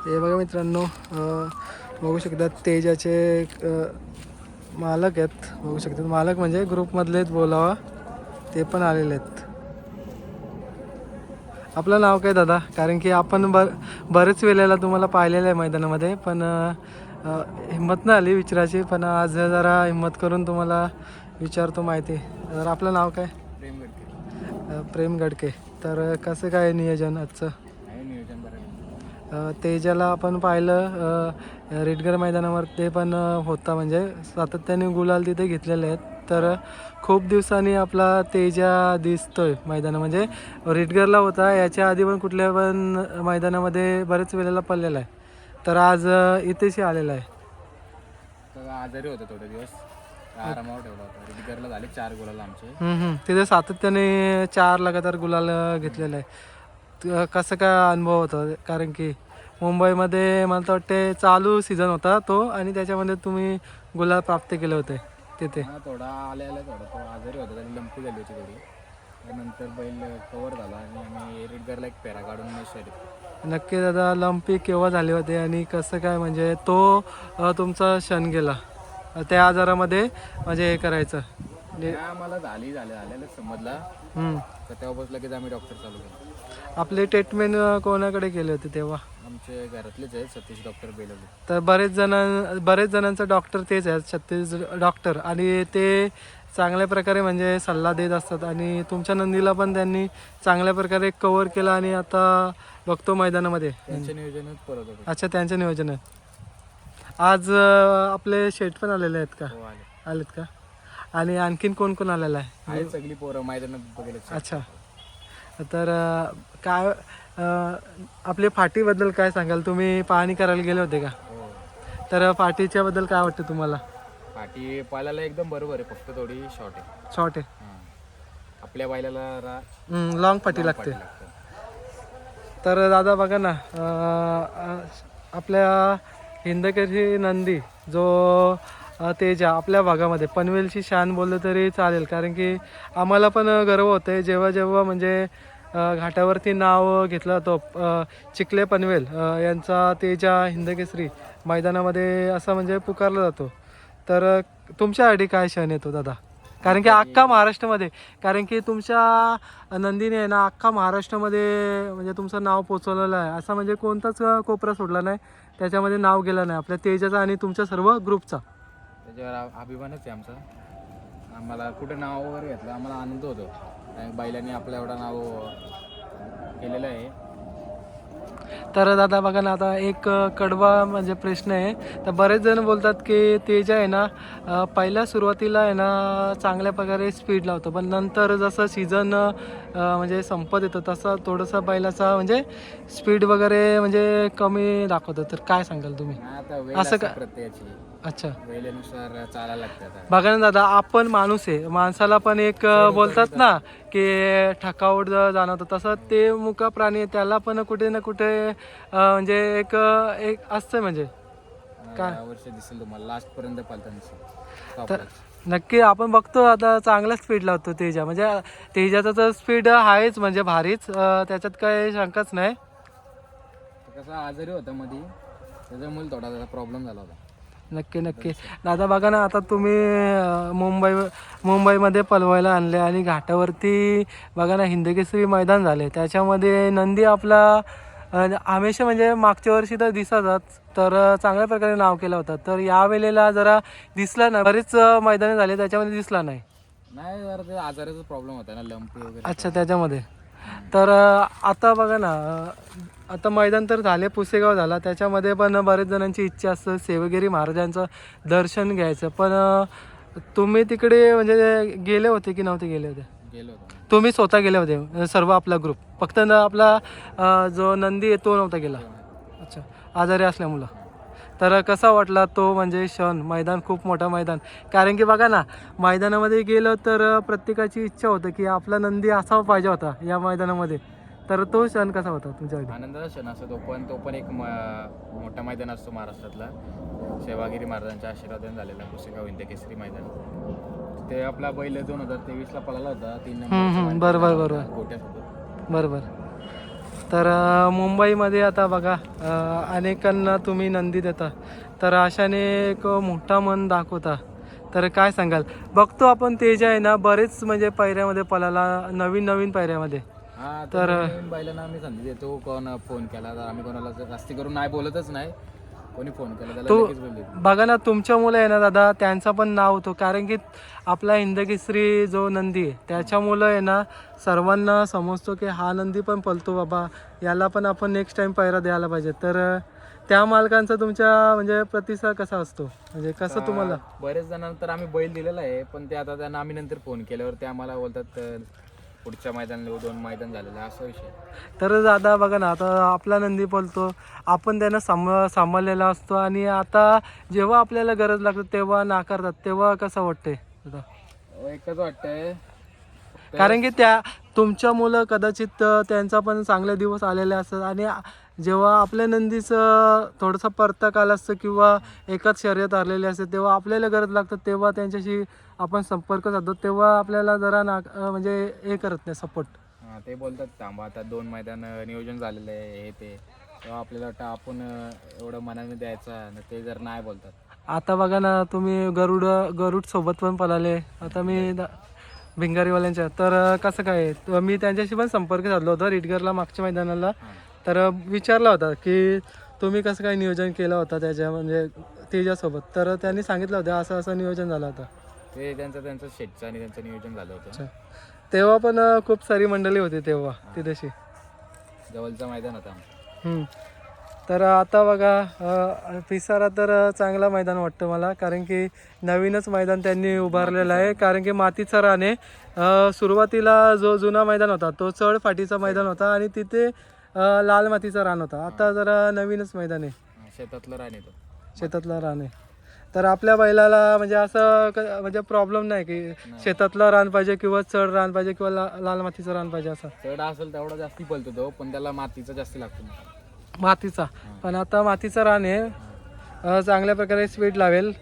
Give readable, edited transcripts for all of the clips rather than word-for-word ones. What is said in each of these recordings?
हे बघा मित्रांनो, बघू शकतात तेजाचे मालक आहेत. बघू शकतात मालक म्हणजे ग्रुपमधलेच बोलावा, ते पण आलेले आहेत. आपलं नाव काय दादा? कारण की आपण बरेच वेळेला तुम्हाला पाहिलेलं आहे मैदानामध्ये, पण हिंमत नाही आली विचारायची, पण आज जरा हिंमत करून तुम्हाला विचारतो माहिती. तर आपलं नाव काय? प्रेम गडके. प्रेम गडके. तर कसं काय नियोजन आजचं? आहे नियोजन बरं. तेजाला आपण पाहिलं रेडगर मैदानावर पण होता, म्हणजे सातत्याने गुलाल तिथे घेतलेले आहेत. तर खूप दिवसांनी आपला तेजा दिसतोय मैदाना, म्हणजे रेडगरला होता, याच्या आधी पण कुठल्या पण मैदानामध्ये बरेच वेळेला पडलेला आहे. तर आज इथेशी आलेला आहे. तर आजारी होतं थोडे दिवस, आरामावर ठेवला होता. रेडगरला झाले 4 गुलाल आमचे. तिथे सातत्याने 4 लगातार गुलाल घेतलेले आहे. कसं काय अनुभव होता? कारण की मुंबईमध्ये मला तर वाटते चालू सीझन होता तो, आणि त्याच्यामध्ये तुम्ही गुलाल प्राप्त केले होते तिथे. थोडा आल्याला थोडा तो आजारी होता, त्याने लंपी झाली होती थोडी. त्यानंतर बैल कवर झाला आणि आम्ही रेडगरला एक पेरा काढून शर्यत. नक्की दादा, लंपी केव्हा झाले होते आणि कसं काय, म्हणजे तो तुमचा क्षण गेला त्या आजारामध्ये, म्हणजे हे करायचं आम्हाला झालेलं समजला. तर तेव्हापासून लगेच आम्ही डॉक्टर चालू केलं. आपले ट्रीटमेंट कोणाकडे केले होते तेव्हा? आमचे घरातलेच आहे सतीश डॉक्टर बेलवले. तर बरेच जणांचा डॉक्टर तेच आहेत, छत्तीस डॉक्टर, आणि ते चांगल्या प्रकारे म्हणजे सल्ला देत असतात. आणि तुमच्या नंदीला पण त्यांनी चांगल्या प्रकारे कव्हर केला, आणि आता बघतो मैदानामध्ये त्यांच्या नियोजनच परत होतं. अच्छा, त्यांचं नियोजन आहे. आज आपले शेठ पण आलेले आहेत का? हो आले. आलेत का? आणि आणखीन कोण कोण आलेलं आहे? आहे सगळी पोरं मैदानात बघायला. अच्छा, तर काय आपल्या फाटीबद्दल काय सांगाल? तुम्ही पाहणी करायला गेले होते का? हो. तर फाटीच्या बद्दल काय वाटतं तुम्हाला? फाटी पायला एकदम बरोबर आहे, फक्त थोडी शॉर्ट आहे. शॉर्ट आहे. आपल्या बैलाला लॉंग फाटी लागते. तर दादा बघा ना, आपल्या हिंदकेसरी नंदी जो तेजा आपल्या भागामध्ये पनवेलची शान बोललं तरी चालेल, कारण की आम्हाला पण गर्व होते जेव्हा जेव्हा म्हणजे घाटावरती नाव घेतलं जातं चिखले पनवेल यांचा तेजा हिंदकेसरी मैदानामध्ये असं म्हणजे पुकारला जातो. तर तुमच्यासाठी काय क्षण येतो दादा? कारण की अख्खा महाराष्ट्रामध्ये, कारण की तुमच्या नंदीने आहे ना अख्खा महाराष्ट्रामध्ये म्हणजे तुमचं नाव पोचवलेलं आहे. असा म्हणजे कोणताच कोपरा सोडला नाही, त्याच्यामध्ये नाव गेलं नाही आपल्या तेजाचा आणि तुमच्या सर्व ग्रुपचा. त्याच्यावर अभिमानच आहे आमचा. आम्हाला कुठं नाव वगैरे घेतलं आम्हाला आनंद होतो. बैलांनी आपलं एवढं नाव केलेलं आहे. तर दादा बघा ना, आता एक कडवा म्हणजे प्रश्न आहे. तर बरेच जण बोलतात की तेजा आहे ना पहिल्या सुरुवातीला आहे ना चांगल्या प्रकारे स्पीड लावतो, पण नंतर जसं सीझन म्हणजे संपत येतं तसं थोडंसं बैलाचा म्हणजे स्पीड वगैरे म्हणजे कमी दाखवतं. तर काय सांगाल तुम्ही? असं का? प्रत्येकाची अच्छा, वेळेनुसार चालायला लागतं. बघा ना दादा, आपण माणूस आहे, माणसाला पण एक बोलतात ना की ठकावट जाणवतं, तसं ते मुका प्राणी आहे, त्याला पण कुठे ना कुठे म्हणजे एक एक असतं म्हणजे काय वर्ष दिसेल तुम्हाला लास्ट पर्यंत पालताना. तर नक्की आपण बघतो आता चांगला स्पीड लावतो तेजा, म्हणजे तेजाचा तर स्पीड आहेच म्हणजे भारीच, त्याच्यात काही शंकाच नाही. कसं आजारी होता मध्ये, त्याच्यामुळे थोडा प्रॉब्लेम झाला होता. नक्की दादा बघा ना, आता तुम्ही मुंबईमध्ये पलवायला आणले आणि घाटावरती बघा ना हिंदकेसरी मैदान झाले, त्याच्यामध्ये नंदी आपला हमेशा म्हणजे मागच्या वर्षी तर दिसाचाच, तर चांगल्या प्रकारे नाव केलं होतं. तर या वेळेला जरा दिसला नाही, बरेच मैदाने झाले त्याच्यामध्ये दिसला नाही. जरा ते आजाराचा प्रॉब्लेम होता ना, लंपी वगैरे. अच्छा, त्याच्यामध्ये. तर आता बघा ना, आता मैदान तर झाले, पुसेगाव झाला, त्याच्यामध्ये पण बरेच जणांची इच्छा असते सेवगिरी महाराजांचं दर्शन घ्यायचं, पण तुम्ही तिकडे म्हणजे गेले होते की नव्हते गेले होते? गेलो होतो. तुम्ही स्वतः गेले होते सर्व आपला ग्रुप, फक्त आपला जो नंदी आहे तो नव्हता गेला? अच्छा, आजारी असल्यामुळं. तर कसा वाटला तो म्हणजे क्षण? मैदान खूप मोठा मैदान, कारण की बघा ना मैदानामध्ये गेलं तर प्रत्येकाची इच्छा होतं की आपला नंदी असावा पाहिजे होता या मैदानामध्ये. तर तो क्षण कसा होता तुमच्यासाठी? आनंदाचा क्षण असतो तो पण एक मोठा मैदान असतो महाराष्ट्रातला, सेवागिरी महाराजांच्या आशीर्वादाने झालेला पुसेगाव हिंदकेसरी मैदान. ते आपला बैल 2023ला पळाला होता 3 नंबर. बरोबर गोट्यासोबत. बरोबर. तर मुंबईमध्ये आता बघा अनेकांना तुम्ही नंदी देता, तर अशाने एक मोठा मन दाखवता. तर काय सांगाल? बघतो आपण तेजा आहे ना बरेच म्हणजे पायऱ्यामध्ये पळाला, नवीन नवीन पायऱ्यामध्ये. हा तर तर नवीन बैलांना आम्ही संधी देतो. कोण फोन केला तर आम्ही कोणाला जास्ती करून नाही बोलतच नाही. कोणी फोन केला त्याला तो लगेच बोल देतो. बघा ना तुमच्यामुळे आहे ना दादा त्यांचा पण नाव होतो, कारण की आपला हिंदकेसरी जो नंदी आहे त्याच्यामुळं आहे ना सर्वांना समजतो की हा नंदी पण पळतो बाबा, याला पण आपण नेक्स्ट टाइम पायरा द्यायला पाहिजे. तर त्या मालकांचा तुमच्या म्हणजे प्रतिसाद कसा असतो, म्हणजे कसं तुम्हाला? बरेच जणांना तर आम्ही बैल दिलेला आहे, पण ते आता त्यांना आम्ही नंतर फोन केल्यावर ते आम्हाला बोलतात पुढच्या मैदानाला 2 मैदान झालेलं आहे, असा विषय. तर दादा बघा ना, आता आपला नंदी पळतो, आपण त्यांना सांभाळलेला असतो, आणि आता जेव्हा आपल्याला गरज लागते तेव्हा नाकारतात, तेव्हा कसं वाटतंय दादा? एकच वाटतंय कारण की त्या तुमच्या मुलं कदाचित त्यांचा पण चांगले दिवस आलेले असतात, आणि जेव्हा आपल्या नंदीचं थोडंसं परतक आलं असतं किंवा एकाच शर्यत हरलेली असते, तेव्हा आपल्याला गरज लागतं, तेव्हा त्यांच्याशी आपण संपर्क साधतो, तेव्हा आपल्याला जरा म्हणजे हे करत नाही सपोर्ट. हा, ते बोलतात थांबा आता 2 मैदान नियोजन झालेलं आहे हे ते, तेव्हा आपल्याला वाटतं आपण एवढं मनाने द्यायचं आणि ते जर नाही बोलतात. आता बघा ना तुम्ही गरुड सोबत पण पळाले, आता मी भिंगारीवाल्यांच्या, तर कसं काय मी त्यांच्याशी पण संपर्क साधला होता रिटगरला मागच्या मैदानाला. तर विचारला होता की तुम्ही कसं काय नियोजन केलं होतं त्याच्या म्हणजे तेजासोबत, तर त्यांनी सांगितलं होतं असं असं नियोजन झालं होतं. ते त्यांचं शेटचं आणि त्यांचं नियोजन झालं होतं. अच्छा, तेव्हा पण खूप सारी मंडळी होती तेव्हा तिथेशी, जवळचं मैदान होतं आमचं. तर आता बघा पिसारा तर चांगला मैदान वाटतं मला, कारण की नवीनच मैदान त्यांनी उभारलेलं आहे, कारण की मातीचा रान आहे. सुरुवातीला जो जुना मैदान होता तो चढ फाटीचा मैदान होता, आणि तिथे लाल मातीचा रान होता. आता जरा नवीनच मैदान आहे, शेतातलं रान येतो. शेतातला रान आहे. तर आपल्या बैलाला म्हणजे असं म्हणजे प्रॉब्लेम नाही की शेतातला रान पाहिजे किंवा चढ रान पाहिजे किंवा लाल मातीचं रान पाहिजे असं. चढ असेल तेवढा जास्ती पळतो तो, पण त्याला मातीचा जास्ती लागतो. मातीचा, पण आता मातीचा रान आहे, चांगल्या प्रकारे स्पीड लावेल,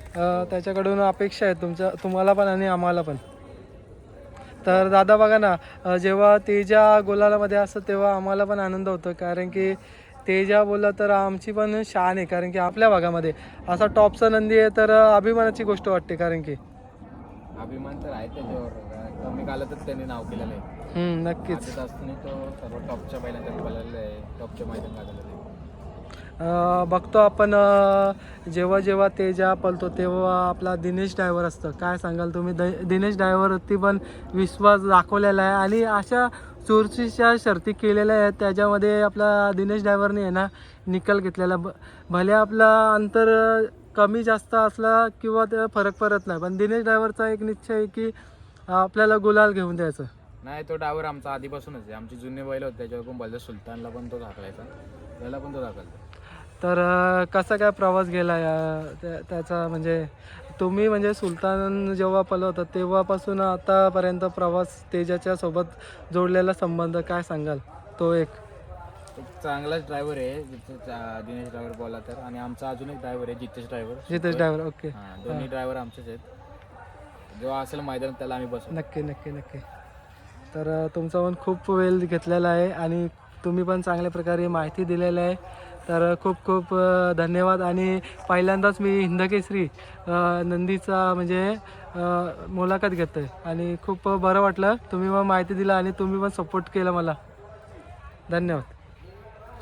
त्याच्याकडून अपेक्षा आहे तुम्हाला पण आणि आम्हाला पण. तर दादा बघा ना, जेव्हा तेजा गोलालामध्ये असतं तेव्हा आम्हाला पण आनंद होतो, कारण की तेजा बोलला तर आमची पण शान आहे, कारण की आपल्या भागामध्ये असा टॉपचा नंदी आहे, तर अभिमानाची गोष्ट वाटते, कारण की अभिमान तर आहे त्याच्यावर, कमी कालातच त्यांनी नाव केलेलं आहे. नक्कीच. आधीच असताना तो सर्व टॉपच्या बैलांच्या पळालेला आहे, टॉपच्या मैदान लागलेलं आहे. बघतो आपण जेव्हा जेव्हा तेजा पळतो तेव्हा आपला दिनेश ड्रायव्हर असतं. काय सांगाल तुम्ही? दिनेश ड्रायव्हरवरती पण विश्वास दाखवलेला आहे, आणि अशा चुरशीच्या शर्ती केलेल्या आहेत त्याच्यामध्ये आपला दिनेश ड्रायव्हरने आहे ना निकाल घेतलेला. भले आपला अंतर कमी जास्त असला किंवा ते फरक पडत नाही, पण दिनेश ड्रायव्हरचा एक निश्चय आहे की आपल्याला गुलाल घेऊन द्यायचं. नाही, तो ड्रायव्हर आमचा आधीपासूनच आहे. आमचे जुने बैल होते त्याच्यावर पण बोलतो, सुलतानला पण तो दाखलायचा, त्याला पण तो दाखलतो. तर कसा काय प्रवास गेला त्याचा, म्हणजे तुम्ही म्हणजे सुलतान जेव्हा पळवता तेव्हापासून आतापर्यंत प्रवास तेजाच्या सोबत जोडलेला संबंध काय सांगाल? तो एक चांगलाच ड्रायव्हर आहे दिनेश ड्रायव्हर बोला तर. आणि आमचा अजून एक ड्रायव्हर आहे जितेश ड्रायव्हर. ओके, दोन्ही ड्रायव्हर आमचेच आहेत. जेव्हा असेल मैदान त्याला आम्ही बसू. नक्की नक्की नक्की. तर तुमचा पण खूप वेळ घेतलेला आहे, आणि तुम्ही पण चांगल्या प्रकारे माहिती दिलेली आहे, तर खूप खूप धन्यवाद. आणि पहिल्यांदाच मी हिंदकेसरी नंदीचा म्हणजे मुलाखत घेतो आहे, आणि खूप बरं वाटलं तुम्ही मग माहिती दिला आणि तुम्ही पण सपोर्ट केला मला. धन्यवाद.